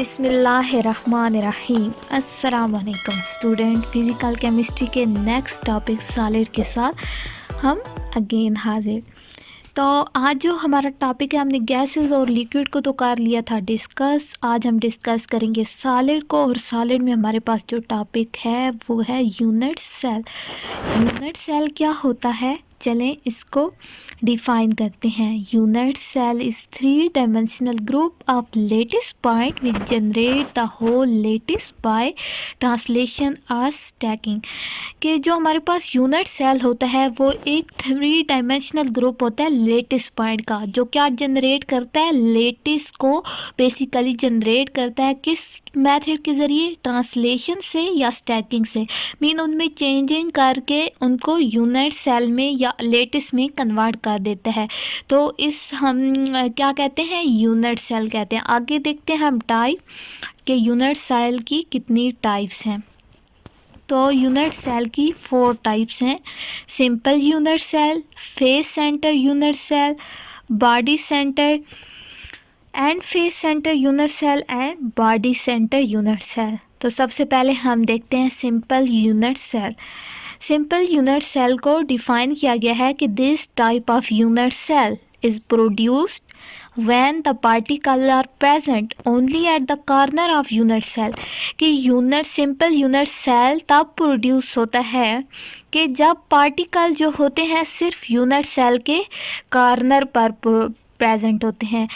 बिस्मिल्लाहिर्रहमानिर्रहीम। अस्सलाम वालेकुम स्टूडेंट। फिज़िकल केमिस्ट्री के नेक्स्ट टॉपिक सॉलिड के साथ हम अगेन हाजिर। तो आज जो हमारा टॉपिक है, हमने गैसेस और लिक्विड को तो कर लिया था डिस्कस। आज हम डिस्कस करेंगे सॉलिड को, और सॉलिड में हमारे पास जो टॉपिक है वो है यूनिट सेल। यूनिट सेल क्या होता है, चलें इसको डिफाइन करते हैं। Unit cell is 3 dimensional group of lattice point which generate the whole lattice by translation और स्टैकिंग। कि जो हमारे पास यूनिट सेल होता है वो एक 3 डायमेंशनल ग्रुप होता है लेटिस पॉइंट का, जो क्या जनरेट करता है, लेटिस को बेसिकली जनरेट करता है। किस मेथड के ज़रिए, ट्रांसलेशन से या स्टैकिंग से। मीन उनमें चेंजिंग करके उनको यूनिट सेल में या लेटिस में कन्वर्ट कर देता है। तो इस हम क्या कहते हैं, यूनिट सेल कहते हैं। आगे देखते हैं हम टाइप के यूनिट सेल की कितनी टाइप्स हैं। तो यूनिट सेल की 4 टाइप्स हैं। Simple unit cell, face centre unit cell, body centre end face centre unit cell and body centre unit cell. तो सबसे पहले हम देखते हैं simple unit cell. Simple unit cell को डिफाइन किया गया है कि this type of unit cell is produced when the particle are present only at the corner of unit cell। कि यूनिट सिंपल यूनिट सेल तब प्रोड्यूस होता है कि जब पार्टिकल जो होते हैं सिर्फ यूनिट सेल के कॉर्नर पर प्रेजेंट होते हैं।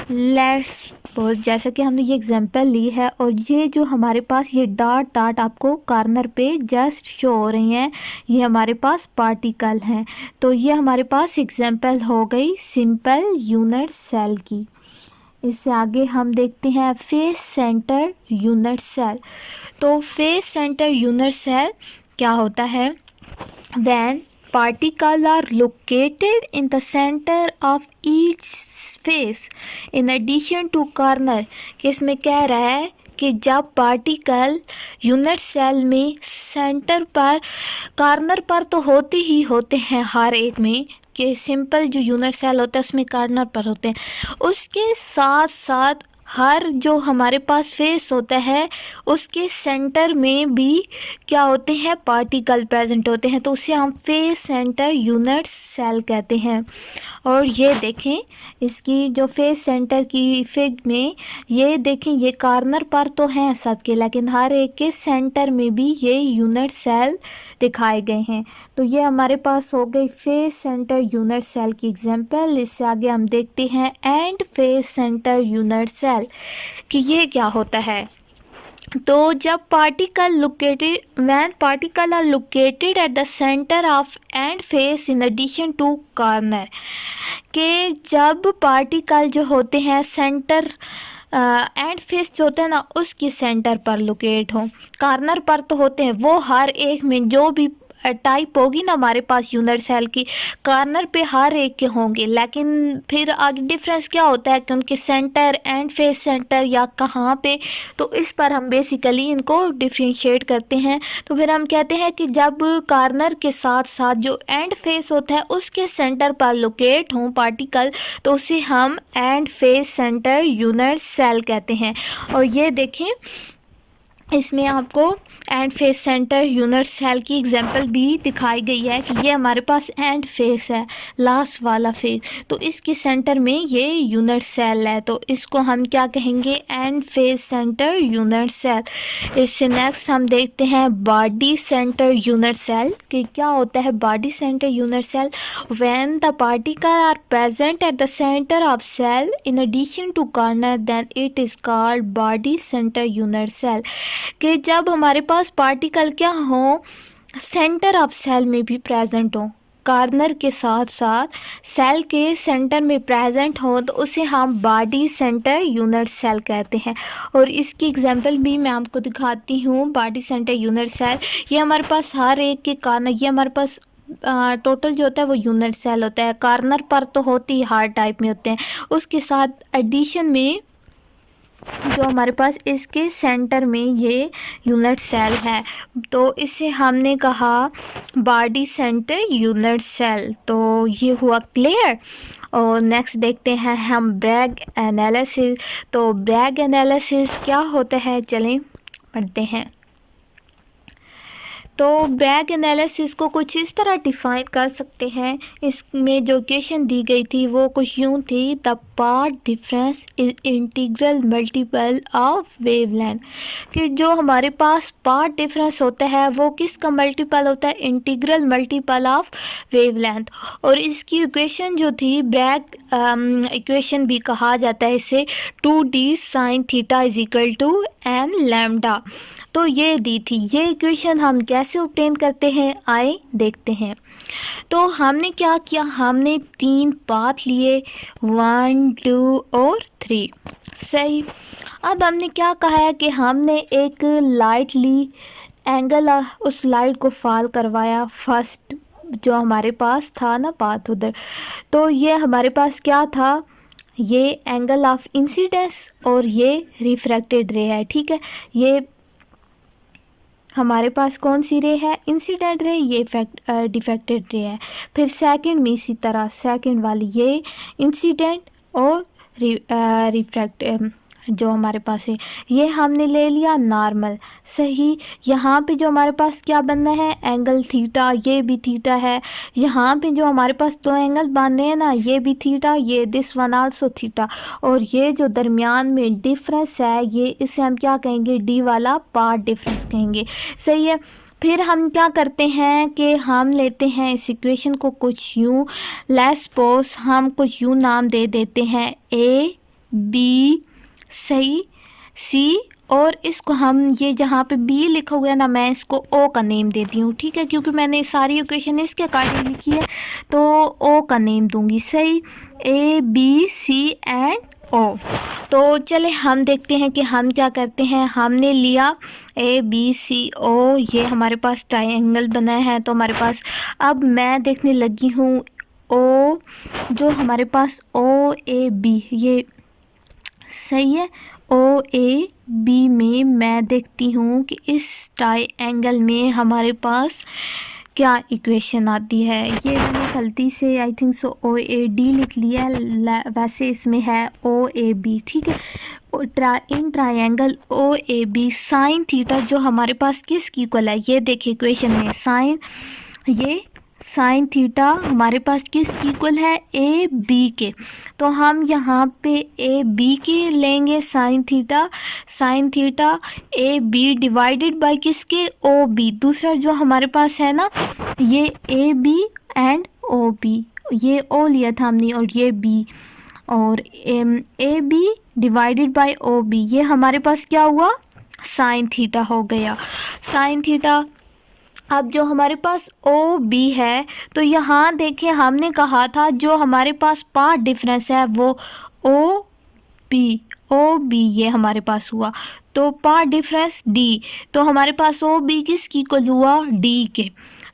लेट्स सपोज जैसा कि हमने ये एग्जांपल ली है, और ये जो हमारे पास ये डॉट डॉट आपको कॉर्नर पे जस्ट शो हो रही हैं, ये हमारे पास पार्टिकल हैं। तो ये हमारे पास एग्जांपल हो गई सिंपल यूनिट सेल की। इससे आगे हम देखते हैं फेस सेंटर यूनिट सेल। तो फेस सेंटर यूनिट सेल क्या होता है, when particles are located in the center of each face in addition to corner। कि इसमें कह रहा है कि जब पार्टिकल यूनिट सेल में सेंटर पर, कॉर्नर पर तो होते ही होते हैं हर एक में, कि सिंपल जो यूनिट सेल होता है उसमें कॉर्नर पर होते हैं, उसके साथ साथ हर जो हमारे पास फेस होता है उसके सेंटर में भी क्या होते हैं, पार्टिकल प्रेजेंट होते हैं। तो उसे हम फेस सेंटर यूनिट सेल कहते हैं। और ये देखें इसकी जो फेस सेंटर की फिग में, ये देखें ये कॉर्नर पर तो हैं सबके, लेकिन हर एक के सेंटर में भी ये यूनिट सेल दिखाए गए हैं। तो ये हमारे पास हो गई फेस सेंटर यूनिट सेल की एग्जांपल। इससे आगे हम देखते हैं end face centre unit cell कि ये क्या होता है। तो जब particle located when particle are located at the centre of end face in addition to corner. के जब पार्टिकल जो होते हैं सेंटर एंड फेस जो होता है ना उसकी सेंटर पर लोकेट हो, कॉर्नर पर तो होते हैं, वो हर एक में जो भी टाइप होगी ना हमारे पास यूनिट सेल की, कॉर्नर पे हर एक के होंगे। लेकिन फिर आगे डिफरेंस क्या होता है कि उनके सेंटर एंड फेस सेंटर या कहाँ पे, तो इस पर हम बेसिकली इनको डिफ्रेंशिएट करते हैं। तो फिर हम कहते हैं कि जब कॉर्नर के साथ साथ जो एंड फेस होता है उसके सेंटर पर लोकेट हों पार्टिकल, तो उसे हम end face centre unit cell कहते हैं। और ये देखें इसमें आपको end face centre unit cell की एग्जांपल भी दिखाई गई है कि ये हमारे पास एंड फेस है, लास्ट वाला फेस, तो इसके सेंटर में ये यूनिट सेल है, तो इसको हम क्या कहेंगे, end face centre unit cell. इससे नेक्स्ट हम देखते हैं बॉडी सेंटर यूनिट सेल कि क्या होता है body centre unit cell. When the particle are present at the centre of cell in addition to corner then it is called body centre unit cell. कि जब हमारे पास पार्टिकल क्या हो, centre of cell में भी प्रेजेंट हो, corner के साथ साथ सेल के सेंटर में प्रेजेंट हो, तो उसे हम बॉडी सेंटर यूनिट सेल कहते हैं। और इसकी एग्जांपल भी मैं आपको दिखाती हूँ। बॉडी सेंटर यूनिट सेल ये हमारे पास हर एक के कॉर्नर, ये हमारे पास टोटल जो होता है वो यूनिट सेल होता है, कॉर्नर पर तो होती ही हर टाइप में होते हैं, उसके साथ एडिशन में जो हमारे पास इसके सेंटर में ये यूनिट सेल है, तो इसे हमने कहा बॉडी सेंटर यूनिट सेल। तो ये हुआ क्लियर। और नेक्स्ट देखते हैं हम ब्रैग एनालिसिस। तो ब्रैग एनालिसिस क्या होता है, चलें पढ़ते हैं। तो ब्रैग एनालिसिस को कुछ इस तरह डिफाइन कर सकते हैं। इसमें जो इक्वेशन दी गई थी वो कुछ यूँ थी, the path difference is integral multiple of wavelength. कि जो हमारे पास पाथ डिफरेंस होता है वो किसका मल्टीपल होता है, इंटीग्रल मल्टीपल ऑफ वेवलेंथ। और इसकी इक्वेशन जो थी ब्रैग इक्वेशन भी कहा जाता है इसे, 2d sin theta is equal to n lambda. तो ये दी थी। ये इक्वेशन हम कैसे ऑब्टेन करते हैं, आए देखते हैं। तो हमने क्या किया, हमने 3 पाथ लिए, 1 2 और 3। सही। अब हमने क्या कहा है कि हमने एक लाइट ली, एंगल उस लाइट को फॉल करवाया फर्स्ट जो हमारे पास था ना पाथ उधर। तो ये हमारे पास क्या था, ये एंगल ऑफ इंसिडेंस और ये रिफ्रैक्टेड रे है। ठीक है, ये हमारे पास कौन सी रे है, इंसिडेंट रे, ये डिफेक्टेड रे है। फिर सेकंड में इसी तरह सेकंड वाली ये इंसिडेंट और रिफ्रैक्ट जो हमारे पास है, ये हमने ले लिया नॉर्मल। सही। यहाँ पे जो हमारे पास क्या बनना है, एंगल थीटा, ये भी थीटा है। यहाँ पे जो हमारे पास 2 एंगल बन रहे हैं ना, ये भी थीटा, ये दिस वन आल्सो थीटा। और ये जो दरमियान में डिफरेंस है, ये इसे हम क्या कहेंगे, डी वाला पार्ट डिफरेंस कहेंगे। सही है। फिर हम क्या करते हैं कि हम लेते हैं इस इक्वेशन को कुछ यूँ, लेट्स सपोज हम कुछ यूँ नाम दे देते हैं, ए बी, सही, सी, और इसको हम ये जहाँ पे बी लिखा हुआ है ना, मैं इसको ओ का नेम देती हूँ। ठीक है, क्योंकि मैंने सारी इक्वेशन इसके अकॉर्डिंग लिखी है तो ओ का नेम दूंगी। सही। ए बी सी एंड ओ। तो चले हम देखते हैं कि हम क्या करते हैं। हमने लिया ए बी सी ओ, ये हमारे पास ट्रायंगल बना है। तो हमारे पास अब मैं देखने लगी हूँ ओ, जो हमारे पास ओ ए बी, ये सही है। ओ ए बी में मैं देखती हूँ कि इस ट्रायंगल में हमारे पास क्या इक्वेशन आती है। ये मैंने गलती से I think so O A D लिख लिया है, वैसे इसमें है ओ ए बी। ठीक है। In triangle O A B sine theta जो हमारे पास किसकी इक्वल है, ये देखिए इक्वेशन में साइन, ये साइन थीटा हमारे पास किसकी इक्वल है, ए बी के। तो हम यहाँ पे ए बी के लेंगे sine theta A B divided by किसके, ओ बी। दूसरा जो हमारे पास है ना, ये A B and O B, ये ओ लिया था हमने और ये बी, और A B divided by O B, ये हमारे पास क्या हुआ, साइन थीटा हो गया, साइन थीटा। अब जो हमारे पास ओ बी है, तो यहाँ देखिए हमने कहा था जो हमारे पास पाथ डिफरेंस है वो ओ बी ये हमारे पास हुआ। तो पाथ डिफरेंस डी, तो हमारे पास ओ बी किसकी इक्वल हुआ, डी के।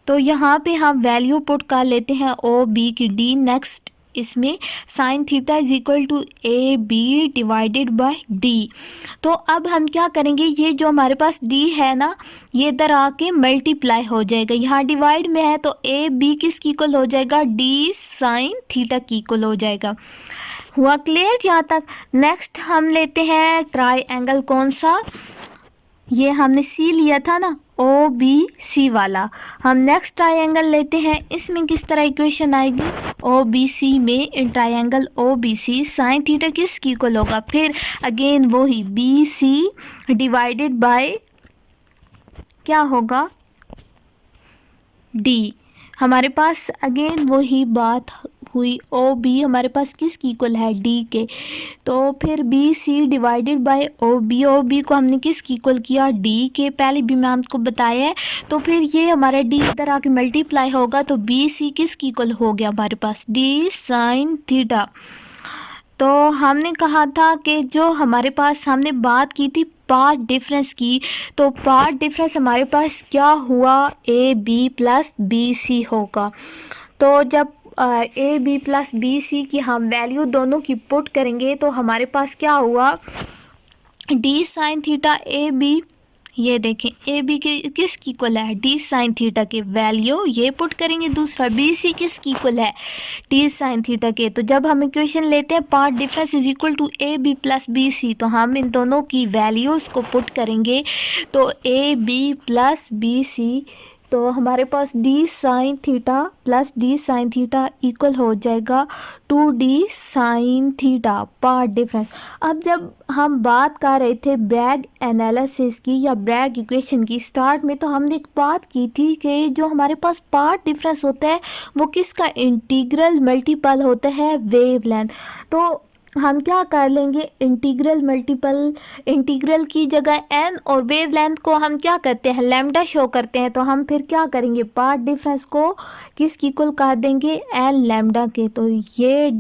तो यहाँ पे हम वैल्यू पुट कर लेते हैं ओ बी की डी। नेक्स्ट इसमें sine theta is equal to A B divided by D. तो अब हम क्या करेंगे, ये जो हमारे पास डी है ना, ये इधर आके मल्टीप्लाई हो जाएगा, यहाँ डिवाइड में है तो ए बी किसकी इक्वल हो जाएगा, डी साइन थीटा की इक्वल हो जाएगा। हुआ क्लियर यहाँ तक। नेक्स्ट हम लेते हैं ट्रायंगल, कौन सा, ये हमने सी लिया था ना, ओ बी सी वाला। हम नेक्स्ट ट्रायंगल लेते हैं, इसमें किस तरह इक्वेशन आएगी, ओ बी सी में in triangle O B C sine theta किसकी इक्वल होगा, फिर अगेन वही बी सी डिवाइडेड बाय क्या होगा, डी। हमारे पास अगेन वही बात हुई, ओ बी हमारे पास किसकी इक्वल है, डी के। तो फिर B C divided by O B को हमने किसकी इक्वल किया, डी के, पहले भी मैं आपको बताया है। तो फिर ये हमारा डी इधर आके मल्टीप्लाई होगा तो बी सी किसकी इक्वल हो गया हमारे पास, डी साइन थीटा। तो हमने कहा था कि जो हमारे पास हमने बात की थी पार्ट डिफरेंस की, तो पार्ट डिफरेंस हमारे पास क्या हुआ, A B plus B C होगा। तो जब A B plus B C की हम वैल्यू दोनों की पुट करेंगे तो हमारे पास क्या हुआ, D sine theta A B, ये देखें ए बी के किसकी इक्वल है, डी साइन थीटा के, वैल्यू ये पुट करेंगे। दूसरा बी सी किसकी इक्वल है, डी साइन थीटा के। तो जब हम इक्वेशन लेते हैं part difference is equal to A B plus B C, तो हम इन दोनों की वैल्यूज़ को पुट करेंगे। तो A B plus B C, तो हमारे पास D sine theta plus D sine theta equal हो जाएगा two D sine theta path difference. अब जब हम बात कर रहे थे ब्रैग एनालिसिस की या ब्रैग इक्वेशन की स्टार्ट में, तो हमने एक बात की थी कि जो हमारे पास पार्ट डिफरेंस होता है वो किसका इंटीग्रल मल्टीपल होता है, वेवलेंथ। तो हम क्या कर लेंगे, इंटीग्रल मल्टीपल, इंटीग्रल की जगह n और वेवलेंथ को हम क्या करते हैं, लैम्डा शो करते हैं। तो हम फिर क्या करेंगे, पार्ट डिफरेंस को किसकी इक्वल कर देंगे, n लैम्डा के। तो ये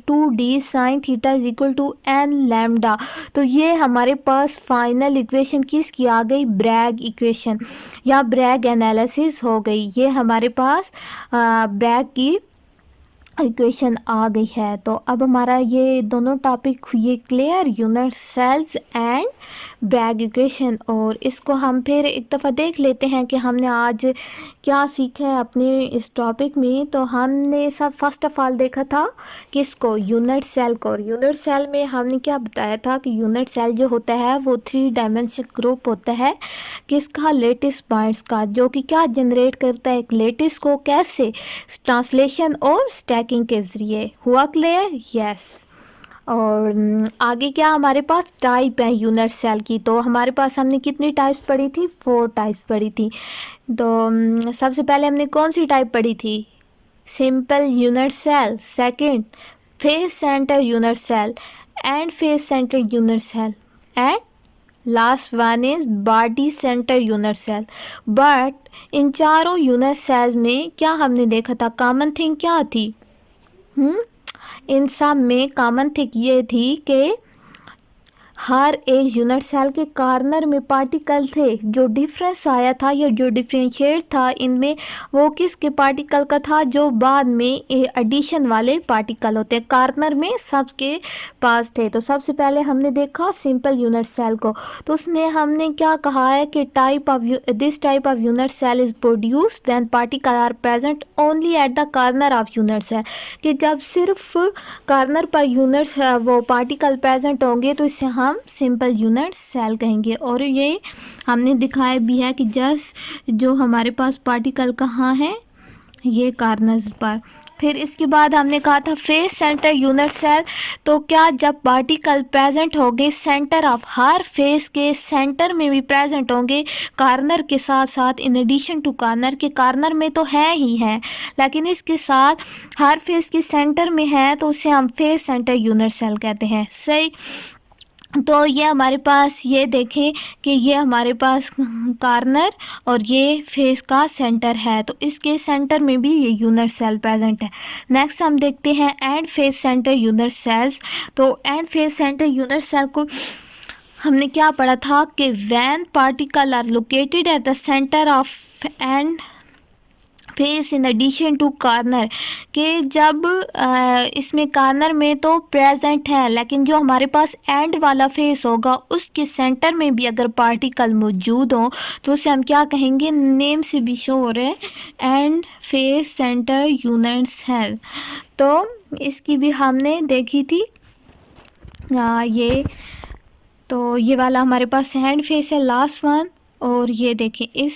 two D sine theta is equal to n lambda. तो ये हमारे पास फाइनल इक्वेशन किसकी आ गई, ब्रैग इक्वेशन या ब्रैग एनालिसिस हो गई। ये हमारे पास ब्रैग की इक्वेशन आ गई है। तो अब हमारा ये दोनों टॉपिक हुए clear, unit cells and Bragg equation. और इसको हम फिर एक दफ़ा देख लेते हैं कि हमने आज क्या सीखा है अपने इस टॉपिक में। तो हमने सब फर्स्ट ऑफ ऑल देखा था किसको, यूनिट सेल को। यूनिट सेल में हमने क्या बताया था कि यूनिट सेल जो होता है वो 3 डायमेंशन ग्रुप होता है किसका, लेटिस पॉइंट्स का, जो कि क्या जनरेट करता है, एक लेटिस को कैसे, ट्रांसलेशन और स्टैकिंग के ज़रिए। हुआ क्लियर, यस। और आगे क्या हमारे पास टाइप है यूनिट सेल की। तो हमारे पास हमने कितनी टाइप्स पढ़ी थी, 4 टाइप्स पढ़ी थी। तो सबसे पहले हमने कौन सी टाइप पढ़ी थी, simple unit cell, second face centre unit cell end face centre unit cell, and last one is body centre unit cell. But इन चारों यूनिट सेल्स में क्या हमने देखा था, कॉमन थिंग क्या थी, इन सब में कॉमन थिंग ये थी कि हर एक यूनिट सेल के कॉर्नर में पार्टिकल थे। जो डिफरेंस आया था या जो डिफरेंशिएट था इनमें, वो किसके पार्टिकल का था, जो बाद में एडिशन वाले पार्टिकल होते हैं, कॉर्नर में सबके पास थे। तो सबसे पहले हमने देखा सिंपल यूनिट सेल को। तो उसने हमने क्या कहा है कि this type of unit cell is produced when particle are present only at the corner of unit cell, कि जब सिर्फ कॉर्नर पर यूनिट्स वो पार्टिकल प्रेजेंट होंगे तो इसे हम सिंपल यूनिट सेल कहेंगे। और ये हमने दिखाया भी है कि जस्ट जो हमारे पास पार्टिकल कहाँ है, ये कॉर्नर्स पर। फिर इसके बाद हमने कहा था फेस सेंटर यूनिट सेल। तो क्या जब पार्टिकल प्रेजेंट होंगे सेंटर ऑफ हर फेस के सेंटर में भी प्रेजेंट होंगे, कॉर्नर के साथ साथ, इन एडिशन टू कॉर्नर, के कॉर्नर में तो है ही है लेकिन इसके साथ हर फेस के सेंटर में है, तो उसे हम फेस सेंटर यूनिट सेल कहते हैं। सही। तो ये हमारे पास, ये देखें कि ये हमारे पास कॉर्नर और ये फेस का सेंटर है, तो इसके सेंटर में भी ये यूनिट सेल प्रेजेंट है। नेक्स्ट हम देखते हैं end face centre unit cells. तो end face centre unit cell को हमने क्या पढ़ा था कि when particle are located at the centre of end face in addition to corner, के जब इसमें कॉर्नर में तो प्रेजेंट है लेकिन जो हमारे पास एंड वाला फेस होगा उसके सेंटर में भी अगर पार्टिकल मौजूद हो तो उसे हम क्या कहेंगे, नेम से भी शो हो रहा है end face centre unit cell. तो इसकी भी हमने देखी थी ये। तो ये वाला हमारे पास हैंड फेस है लास्ट वन। और ये देखिए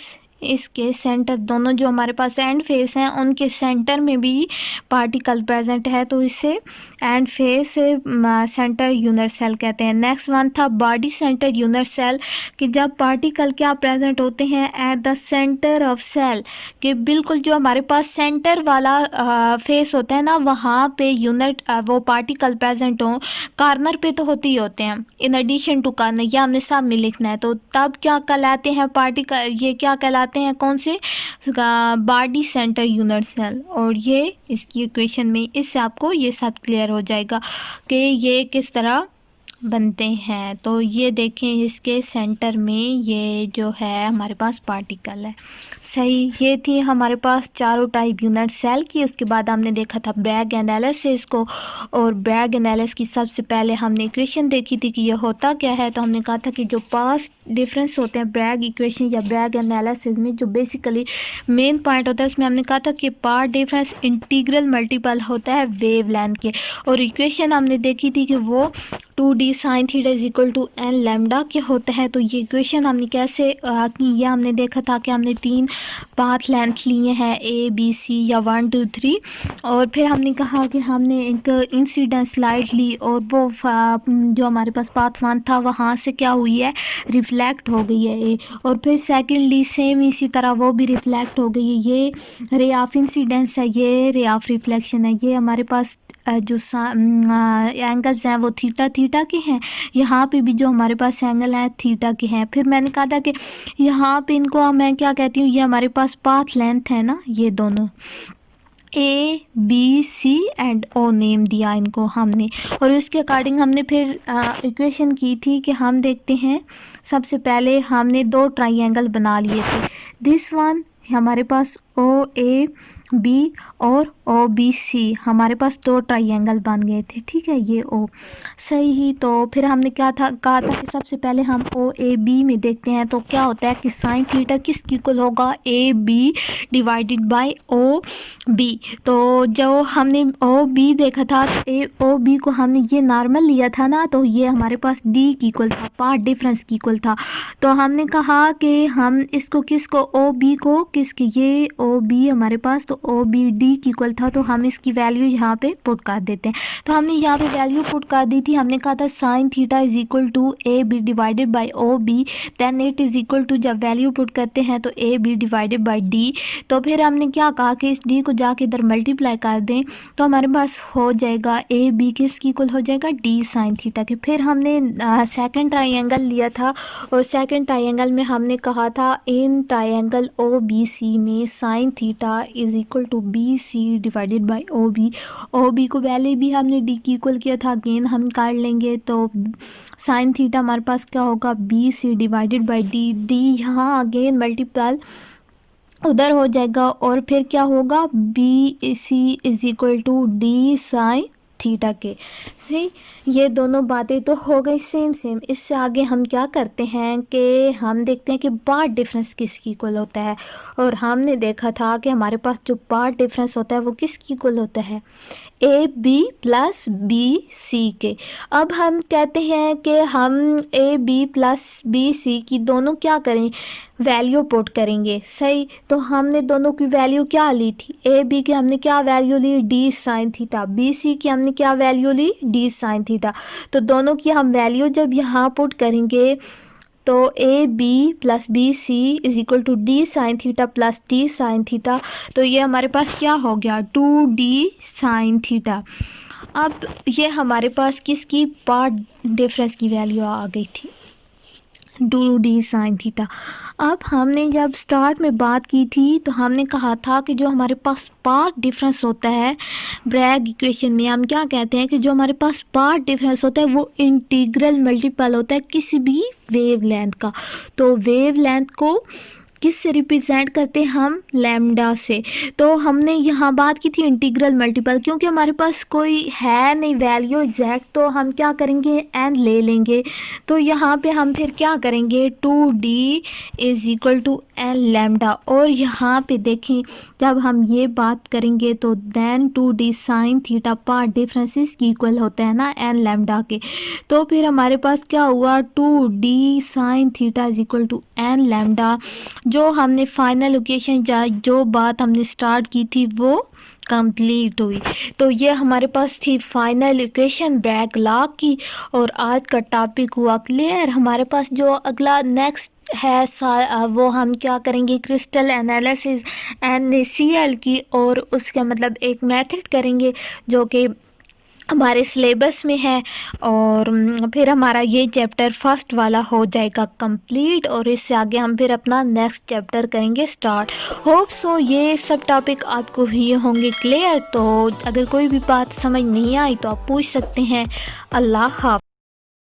इसके सेंटर, दोनों जो हमारे पास एंड फेस हैं उनके सेंटर में भी पार्टिकल प्रेजेंट है, तो इसे end face centre unit cell कहते हैं। नेक्स्ट वन था बॉडी सेंटर यूनिट सेल, कि जब पार्टिकल क्या प्रेजेंट होते हैं at the centre of cell, कि बिल्कुल जो हमारे पास सेंटर वाला फेस होता है ना, वहाँ पे यूनिट वो पार्टिकल प्रेजेंट हो, कॉर्नर पे तो होते ही होते हैं, इन एडिशन टू कॉर्नर, यह हमने सब में लिखना है। तो तब क्या कहलाते हैं पार्टिकल, ये क्या कहलाते हैं, कौन से, बॉडी सेंटर यूनिट सेल। और ये इसकी इक्वेशन में, इससे आपको ये सब क्लियर हो जाएगा कि ये किस तरह बनते हैं। तो ये देखें, इसके सेंटर में ये जो है हमारे पास पार्टिकल है। सही, ये थी हमारे पास चारों टाइप यूनिट सेल की। उसके बाद हमने देखा था ब्रैग एनालिसिस को, और ब्रैग एनालिसिस की सबसे पहले हमने इक्वेशन देखी थी कि ये होता क्या है। तो हमने कहा था कि जो पास डिफरेंस होते हैं ब्रैग इक्वेशन या ब्रैग एनालिसिस में, जो बेसिकली मेन पॉइंट होता है उसमें हमने कहा था कि पार्ट डिफरेंस इंटीग्रल मल्टीपल होता है वेव लेंथ के। और इक्वेशन हमने देखी थी कि वो 2d sine theta is equal to n lambda के होता है। तो ये इक्वेशन हमने कैसे की, ये हमने देखा था कि हमने 3 पाथ लेंथ लिए हैं, ए बी सी या 1 2 3। और फिर हमने कहा कि हमने एक इंसिडेंस लाइट ली, और वो जो हमारे पास पाथ 1 था वहाँ से क्या हुई है, रिफ्लेक्ट हो गई है ए। और फिर सेकेंडली सेम इसी तरह वो भी रिफ्लेक्ट हो गई है। ये रे ऑफ इंसिडेंस है, ये रे ऑफ रिफ्लेक्शन है। ये हमारे पास जो एंगल्स हैं वो थीटा थीटा के हैं। यहाँ पे भी जो हमारे पास एंगल है थीटा के हैं। फिर मैंने कहा था कि यहाँ पे इनको मैं क्या कहती हूँ, ये हमारे पास पाथ लेंथ है ना, ये दोनों A B C and O name दिया इनको हमने। और उसके अकॉर्डिंग हमने फिर इक्वेशन की थी कि हम देखते हैं, सबसे पहले हमने 2 ट्राइंगल बना लिए थे। दिस वन हमारे पास ओ ए बी और ओ बी सी, हमारे पास 2 ट्राइंगल बन गए थे। ठीक है, ये ओ सही ही। तो फिर हमने क्या था कहा था कि सबसे पहले हम ओ ए बी में देखते हैं। तो क्या होता है कि साइन थीटा किसकी इक्वल होगा, A B divided by O B. तो जो हमने ओ बी देखा था, ए ओ बी को हमने ये नॉर्मल लिया था ना, तो ये हमारे पास डी की इक्वल था, पार्ट डिफरेंस की इक्वल था। तो हमने कहा कि हम इसको किसको, ओ बी को किसके, ये ओ बी हमारे पास, तो ओ बी डी की इक्वल था। तो हम इसकी वैल्यू यहाँ पे पुट कर देते हैं। तो हमने यहाँ पे वैल्यू पुट कर दी थी। हमने कहा था sine theta is equal to A B divided by O B, then it is equal to, जब वैल्यू पुट करते हैं तो A B divided by D. तो फिर हमने क्या कहा कि इस डी को जाके इधर मल्टीप्लाई कर दें, तो हमारे पास हो जाएगा ए बी किसकी इक्वल हो जाएगा, डी साइन थीटा के। फिर हमने सेकंड ट्राइंगल लिया था, और सेकंड ट्राइंगल में हमने कहा था in triangle O B C में sine theta is equal to B C divided by O B. O B को पहले भी हमने डी की इक्वल किया था, अगेन हम काट लेंगे। तो साइन थीटा हमारे पास क्या होगा, B C divided by D. D यहाँ अगेन मल्टीपल उधर हो जाएगा, और फिर क्या होगा, B C is equal to D sine theta के। सही, ये दोनों बातें तो हो गई सेम सेम। इससे आगे हम क्या करते हैं कि हम देखते हैं कि पार्ट डिफरेंस किसकी इक्वल होता है। और हमने देखा था कि हमारे पास जो पार्ट डिफरेंस होता है वो किसकी इक्वल होता है, A B plus B C के। अब हम कहते हैं कि हम A B plus B C की दोनों क्या करें, वैल्यू पुट करेंगे। सही, तो हमने दोनों की वैल्यू क्या ली थी, ए बी की हमने क्या वैल्यू ली, D sine theta, B C की हमने क्या वैल्यू ली, डी साइन थीटा। तो दोनों की हम वैल्यू जब यहाँ पुट करेंगे तो A B plus B C is equal to D sine theta plus D sine theta. तो ये हमारे पास क्या हो गया, 2d साइन थीटा। अब ये हमारे पास किसकी, पार्ट डिफरेंस की वैल्यू आ गई थी, 2d साइन थीटा। अब हमने जब स्टार्ट में बात की थी तो हमने कहा था कि जो हमारे पास पार्ट डिफरेंस होता है ब्रैग इक्वेशन में, हम क्या कहते हैं कि जो हमारे पास पार्ट डिफरेंस होता है वो इंटीग्रल मल्टीपल होता है किसी भी वेव लेंथ का। तो वेव लेंथ को किस से रिप्रेजेंट करते हैं हम, लैम्डा से। तो हमने यहाँ बात की थी इंटीग्रल मल्टीपल, क्योंकि हमारे पास कोई है नहीं वैल्यू एग्जैक्ट, तो हम क्या करेंगे, एन ले लेंगे। तो यहाँ पे हम फिर क्या करेंगे, 2d is equal to n lambda. और यहाँ पे देखें जब हम ये बात करेंगे तो then 2d sine theta path differences की इक्वल होता है ना एन लैम्डा के। तो फिर हमारे पास क्या हुआ, 2d sine theta is equal to n lambda. जो हमने फाइनल इक्वेशन जो बात हमने स्टार्ट की थी वो कंप्लीट हुई। तो ये हमारे पास थी फाइनल इक्वेशन ब्रैग लॉ की, और आज का टॉपिक हुआ क्लियर। हमारे पास जो अगला नेक्स्ट है वो हम क्या करेंगे, क्रिस्टल एनालिसिस NaCl की, और उसका मतलब एक मेथड करेंगे जो कि हमारे सिलेबस में है। और फिर हमारा ये चैप्टर फर्स्ट वाला हो जाएगा कंप्लीट, और इससे आगे हम फिर अपना नेक्स्ट चैप्टर करेंगे स्टार्ट। होप सो ये सब टॉपिक आपको हुए होंगे क्लियर। तो अगर कोई भी बात समझ नहीं आई तो आप पूछ सकते हैं। अल्लाह हाफ़िज़।